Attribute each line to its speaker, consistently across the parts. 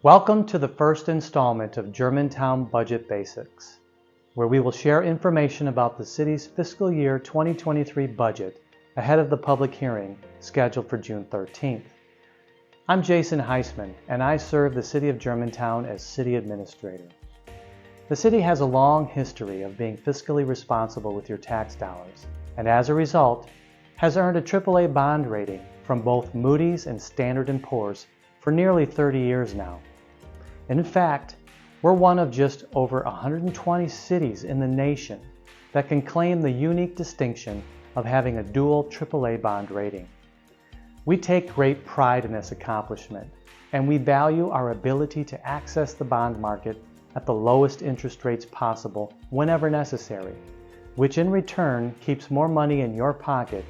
Speaker 1: Welcome to the first installment of Germantown Budget Basics, where we will share information about the city's fiscal year 2023 budget ahead of the public hearing scheduled for June 13th. I'm Jason Heisman, and I serve the City of Germantown as City Administrator. The city has a long history of being fiscally responsible with your tax dollars, and as a result, has earned a AAA bond rating from both Moody's and Standard & Poor's for nearly 30 years now. In fact, we're one of just over 120 cities in the nation that can claim the unique distinction of having a dual AAA bond rating. We take great pride in this accomplishment, and we value our ability to access the bond market at the lowest interest rates possible whenever necessary, which in return keeps more money in your pocket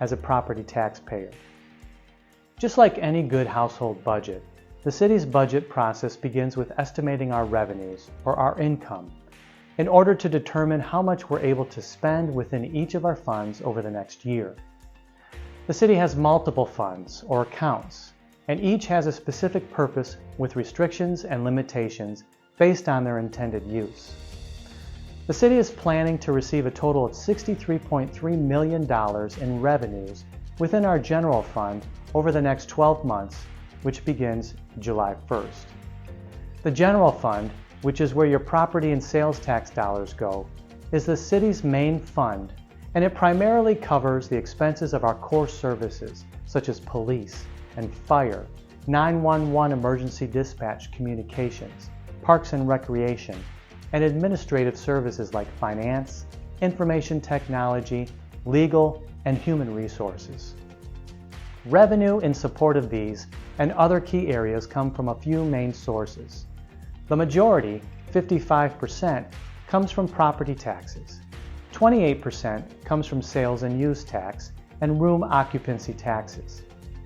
Speaker 1: as a property taxpayer. Just like any good household budget, the city's budget process begins with estimating our revenues, or our income, in order to determine how much we're able to spend within each of our funds over the next year. The city has multiple funds, or accounts, and each has a specific purpose with restrictions and limitations based on their intended use. The city is planning to receive a total of $63.3 million in revenues within our general fund over the next 12 months, which begins July 1st. The general fund, which is where your property and sales tax dollars go, is the city's main fund, and it primarily covers the expenses of our core services such as police and fire, 911 emergency dispatch communications, parks and recreation, and administrative services like finance, information technology, legal, and human resources. Revenue in support of these and other key areas come from a few main sources. The majority, 55%, comes from property taxes. 28% comes from sales and use tax and room occupancy taxes.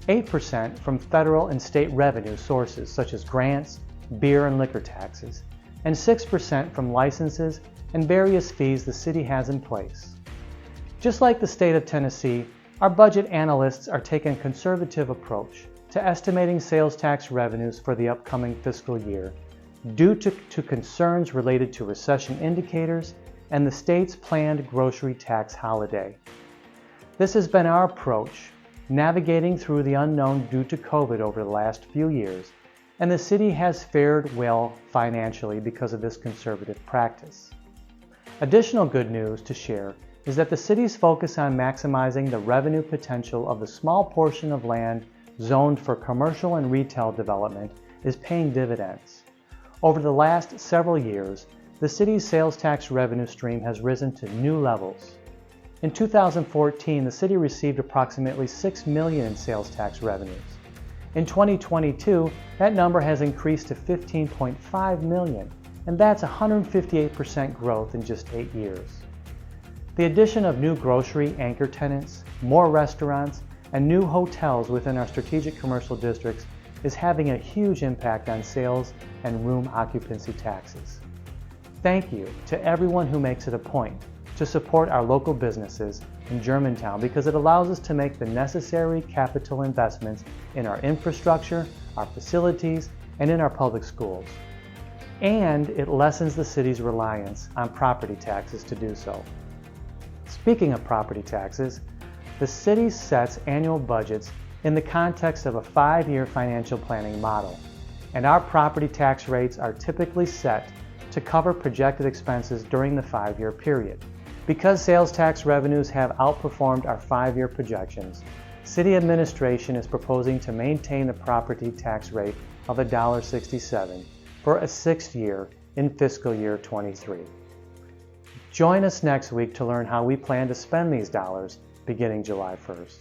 Speaker 1: 8% from federal and state revenue sources such as grants, beer and liquor taxes, and 6% from licenses and various fees the city has in place. Just like the state of Tennessee, our budget analysts are taking a conservative approach to estimating sales tax revenues for the upcoming fiscal year due to concerns related to recession indicators and the state's planned grocery tax holiday. This has been our approach, navigating through the unknown due to COVID over the last few years, and the city has fared well financially because of this conservative practice. Additional good news to share is that the city's focus on maximizing the revenue potential of the small portion of land zoned for commercial and retail development is paying dividends. Over the last several years, the city's sales tax revenue stream has risen to new levels. In 2014, the city received approximately $6 million in sales tax revenues. In 2022, that number has increased to $15.5 million, and that's 158% growth in just 8 years. The addition of new grocery anchor tenants, more restaurants, and new hotels within our strategic commercial districts is having a huge impact on sales and room occupancy taxes. Thank you to everyone who makes it a point to support our local businesses in Germantown because it allows us to make the necessary capital investments in our infrastructure, our facilities, and in our public schools. And it lessens the city's reliance on property taxes to do so. Speaking of property taxes, the city sets annual budgets in the context of a 5-year financial planning model, and our property tax rates are typically set to cover projected expenses during the 5-year period. Because sales tax revenues have outperformed our 5-year projections, City Administration is proposing to maintain the property tax rate of $1.67 for a 6th year in fiscal year 23. Join us next week to learn how we plan to spend these dollars beginning July 1st.